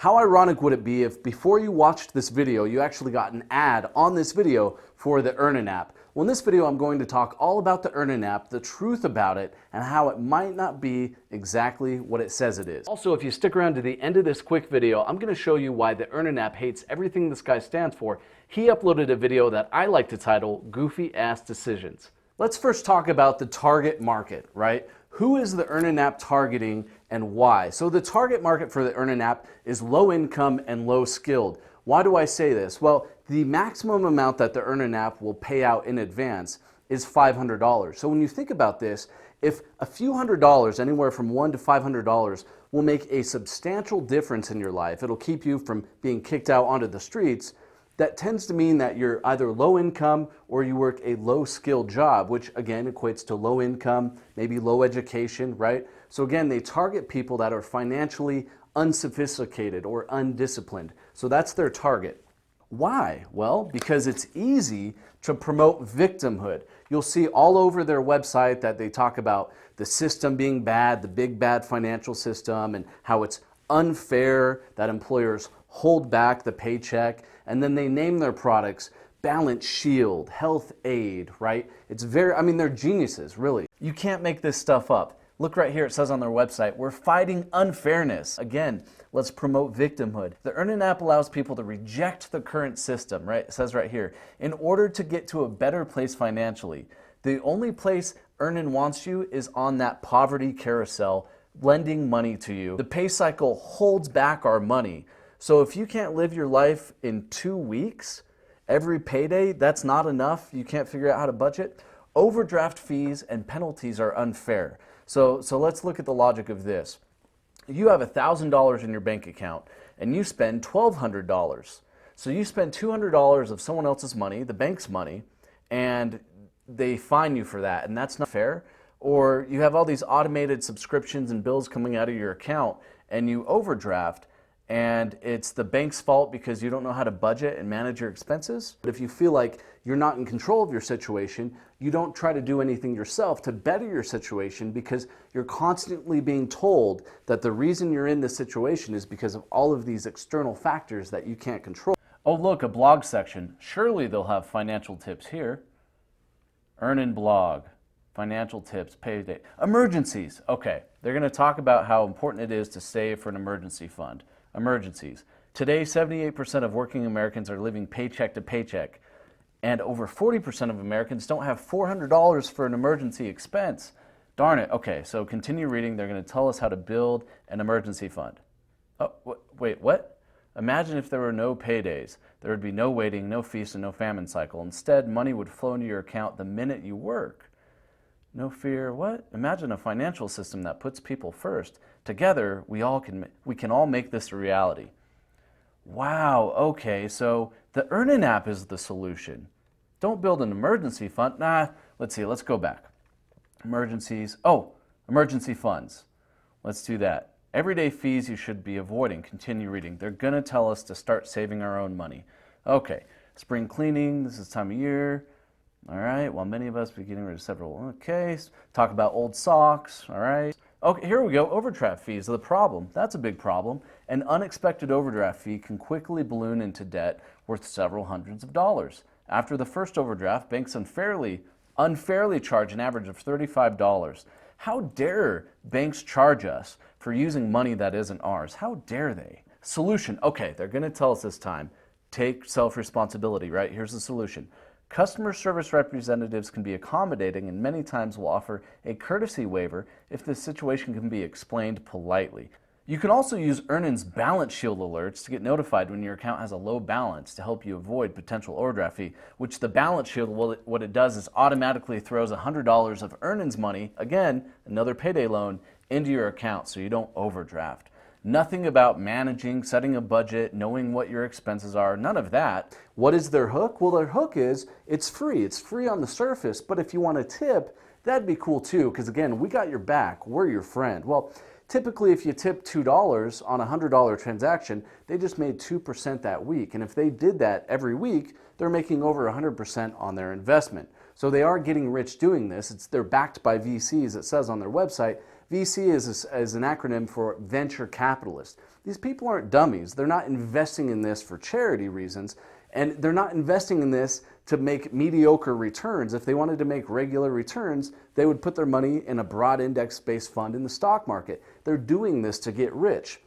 How ironic would it be if before you watched this video, you actually got an ad on this video for the Earnin app? Well, in this video, I'm going to talk all about the Earnin app, the truth about it, and how it might not be exactly what it says it is. Also, if you stick around to the end of this quick video, I'm going to show you why the Earnin app hates everything this guy stands for. He uploaded a video that I like to title Goofy Ass Decisions. Let's first talk about the target market, right? Who is the Earnin app targeting and why? So the target market for the Earnin app is low income and low skilled. Why do I say this? Well, the maximum amount that the Earnin app will pay out in advance is $500. So when you think about this, if a few $100s, anywhere from $100 to $500, will make a substantial difference in your life, it'll keep you from being kicked out onto the streets. That tends to mean that you're either low income or you work a low skilled job, which again equates to low income, maybe low education, right? So again, they target people that are financially unsophisticated or undisciplined. So that's their target. Why? Well, because it's easy to promote victimhood. You'll see all over their website that they talk about the system being bad, the big bad financial system, and how it's unfair that employers hold back the paycheck, and then they name their products Balance Shield, Health Aid, right? It's very, they're geniuses, really. You can't make this stuff up. Look right here, it says on their website, we're fighting unfairness. Again, let's promote victimhood. The Earnin app allows people to reject the current system, right? It says right here, in order to get to a better place financially. The only place Earnin wants you is on that poverty carousel, lending money to you. The pay cycle holds back our money. So if you can't live your life in 2 weeks, every payday, that's not enough, you can't figure out how to budget, overdraft fees and penalties are unfair. So let's look at the logic of this. You have $1,000 in your bank account and you spend $1,200. So you spend $200 of someone else's money, the bank's money, and they fine you for that, and that's not fair. Or you have all these automated subscriptions and bills coming out of your account and you overdraft, and it's the bank's fault because you don't know how to budget and manage your expenses. But if you feel like you're not in control of your situation, you don't try to do anything yourself to better your situation because you're constantly being told that the reason you're in this situation is because of all of these external factors that you can't control. Oh look, a blog section. Surely they'll have financial tips here. Earnin blog, financial tips, payday. Emergencies. Okay, they're going to talk about how important it is to save for an emergency fund. Emergencies. Today, 78% of working Americans are living paycheck to paycheck, and over 40% of Americans don't have $400 for an emergency expense. Darn it. Okay, so continue reading. They're going to tell us how to build an emergency fund. Oh, wait, what? Imagine if there were no paydays. There would be no waiting, no feast, and no famine cycle. Instead, money would flow into your account the minute you work. No fear, what? Imagine a financial system that puts people first. Together, we can all make this a reality. Wow, okay, so the Earnin app is the solution. Don't build an emergency fund. Nah, let's see, let's go back. Emergencies, emergency funds. Let's do that. Everyday fees you should be avoiding. Continue reading. They're gonna tell us to start saving our own money. Okay, spring cleaning, this is time of year. All right, while many of us be getting rid of several, okay, talk about old socks, all right. Okay, here we go, overdraft fees are the problem. That's a big problem. An unexpected overdraft fee can quickly balloon into debt worth several hundreds of dollars. After the first overdraft, banks unfairly charge an average of $35. How dare banks charge us for using money that isn't ours? How dare they? Solution, okay, they're gonna tell us this time, take self-responsibility, right? Here's the solution. Customer service representatives can be accommodating and many times will offer a courtesy waiver if the situation can be explained politely. You can also use Earnin's Balance Shield alerts to get notified when your account has a low balance to help you avoid potential overdraft fee, which the Balance Shield, what it does is automatically throws $100 of Earnin's money, again, another payday loan, into your account so you don't overdraft. Nothing about managing, setting a budget, knowing what your expenses are, none of that. What is their hook? Well, their hook is it's free. It's free on the surface, but if you want a tip, that'd be cool too, because again, we got your back. We're your friend. Well, typically if you tip $2 on a $100 transaction, they just made 2% that week. And if they did that every week, they're making over 100% on their investment. So they are getting rich doing this. They're backed by VCs, it says on their website. VC is an acronym for venture capitalist. These people aren't dummies. They're not investing in this for charity reasons, and they're not investing in this to make mediocre returns. If they wanted to make regular returns, they would put their money in a broad index-based fund in the stock market. They're doing this to get rich.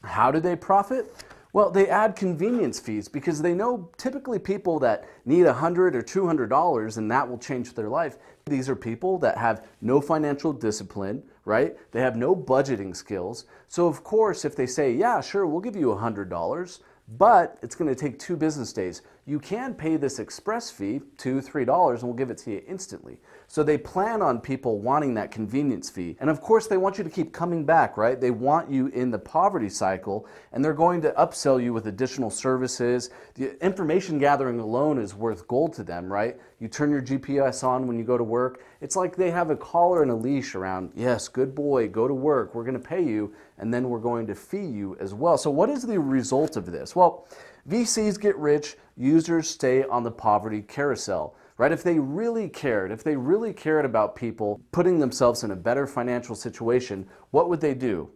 How do they profit? Well, they add convenience fees because they know typically people that need $100 or $200 and that will change their life. These are people that have no financial discipline, right? They have no budgeting skills. So of course, if they say, yeah, sure, we'll give you $100, but it's going to take 2 business days. You can pay this express fee, $2, $3, and we'll give it to you instantly. So they plan on people wanting that convenience fee. And of course, they want you to keep coming back, right? They want you in the poverty cycle, and they're going to upsell you with additional services. The information gathering alone is worth gold to them, right? You turn your GPS on when you go to work. It's like they have a collar and a leash around, yes, good boy, go to work, we're going to pay you, and then we're going to fee you as well. So what is the result of this? Well, VCs get rich, users stay on the poverty carousel, right? If they really cared about people putting themselves in a better financial situation, what would they do?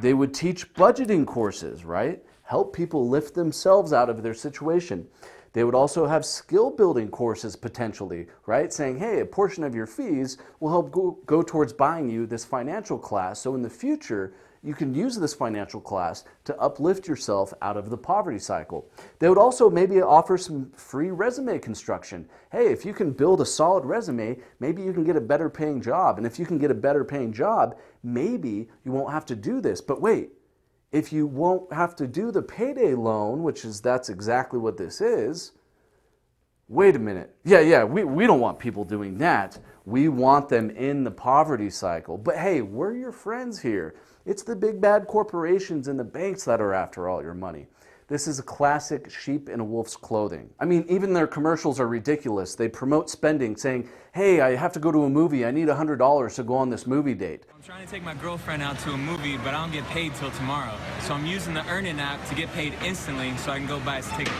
They would teach budgeting courses, right? Help people lift themselves out of their situation. They would also have skill building courses potentially, right? Saying, hey, a portion of your fees will help go towards buying you this financial class. So in the future, you can use this financial class to uplift yourself out of the poverty cycle. They would also maybe offer some free resume construction. Hey, if you can build a solid resume, maybe you can get a better paying job. And if you can get a better paying job, maybe you won't have to do this. But wait, if you won't have to do the payday loan, that's exactly what this is, wait a minute. Yeah, we don't want people doing that. We want them in the poverty cycle. But hey, we're your friends here. It's the big bad corporations and the banks that are after all your money. This is a classic sheep in a wolf's clothing. I mean, even their commercials are ridiculous. They promote spending, saying, hey, I have to go to a movie. I need $100 to go on this movie date. I'm trying to take my girlfriend out to a movie, but I don't get paid till tomorrow. So I'm using the Earnin app to get paid instantly so I can go buy us tickets.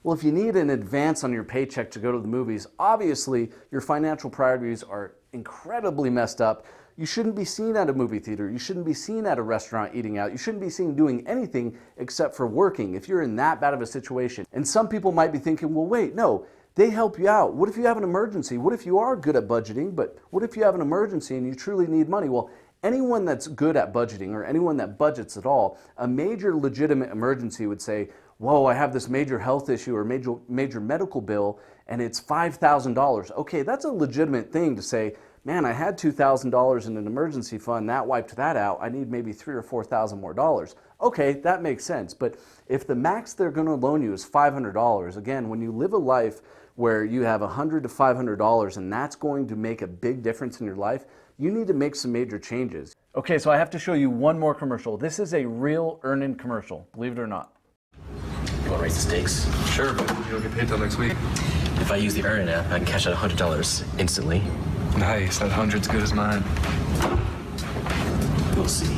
Well, if you need an advance on your paycheck to go to the movies, obviously your financial priorities are incredibly messed up. You shouldn't be seen at a movie theater. You shouldn't be seen at a restaurant eating out. You shouldn't be seen doing anything except for working if you're in that bad of a situation. And some people might be thinking, well, wait, no, they help you out. What if you have an emergency? What if you are good at budgeting, but what if you have an emergency and you truly need money? Well, anyone that's good at budgeting or anyone that budgets at all, a major legitimate emergency would say, whoa, I have this major health issue or major medical bill and it's $5,000. Okay, that's a legitimate thing to say, man, I had $2,000 in an emergency fund, that wiped that out. I need maybe $3,000 or $4,000 more dollars. Okay, that makes sense. But if the max they're going to loan you is $500, again, when you live a life where you have $100 to $500 and that's going to make a big difference in your life, you need to make some major changes. Okay, so I have to show you one more commercial. This is a real Earnin commercial, believe it or not. You want to raise the stakes? Sure, but you don't get paid till next week. If I use the Earnin app, I can cash out $100 instantly. Nice, that 100's good as mine. We'll see.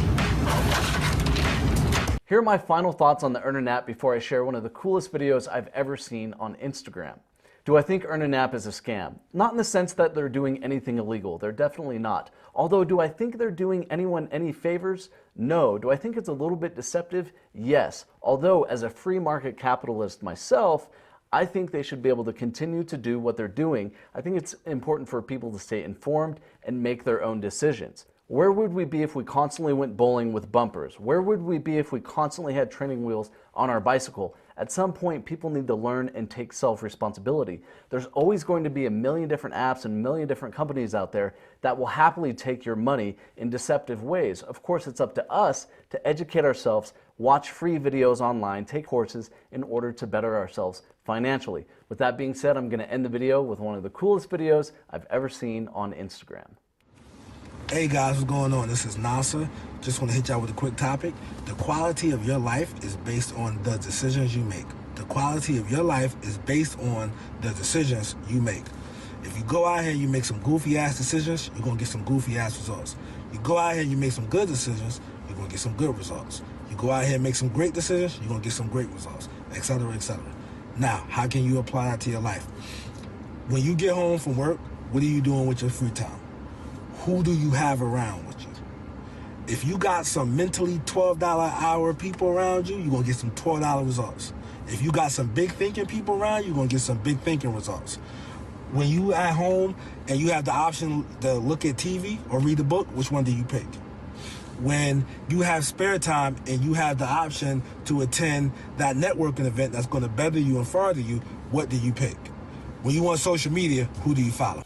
Here are my final thoughts on the Earnin app before I share one of the coolest videos I've ever seen on Instagram. Do I think Earnin app is a scam? Not in the sense that they're doing anything illegal. They're definitely not. Although, do I think they're doing anyone any favors? No. Do I think it's a little bit deceptive? Yes. Although, as a free market capitalist myself, I think they should be able to continue to do what they're doing. I think it's important for people to stay informed and make their own decisions. Where would we be if we constantly went bowling with bumpers? Where would we be if we constantly had training wheels on our bicycle? At some point, people need to learn and take self-responsibility. There's always going to be a million different apps and a million different companies out there that will happily take your money in deceptive ways. Of course, it's up to us to educate ourselves, watch free videos online, take courses in order to better ourselves financially. With that being said, I'm going to end the video with one of the coolest videos I've ever seen on Instagram. Hey guys, what's going on? This is Nasar. Just want to hit y'all with a quick topic. The quality of your life is based on the decisions you make. The quality of your life is based on the decisions you make. If you go out here and you make some goofy ass decisions, you're going to get some goofy ass results. You go out here and you make some good decisions, you're going to get some good results. You go out here and make some great decisions, you're going to get some great results, etc., etc. Now, how can you apply that to your life? When you get home from work, what are you doing with your free time? who do you have around with you? If you got some mentally $12 an hour people around you, you're going to get some $12 results. If you got some big thinking people around you, you're going to get some big thinking results. When you at home and you have the option to look at TV or read a book, which one do you pick? When you have spare time and you have the option to attend that networking event that's going to better you and further you, what do you pick? When you on social media, who do you follow?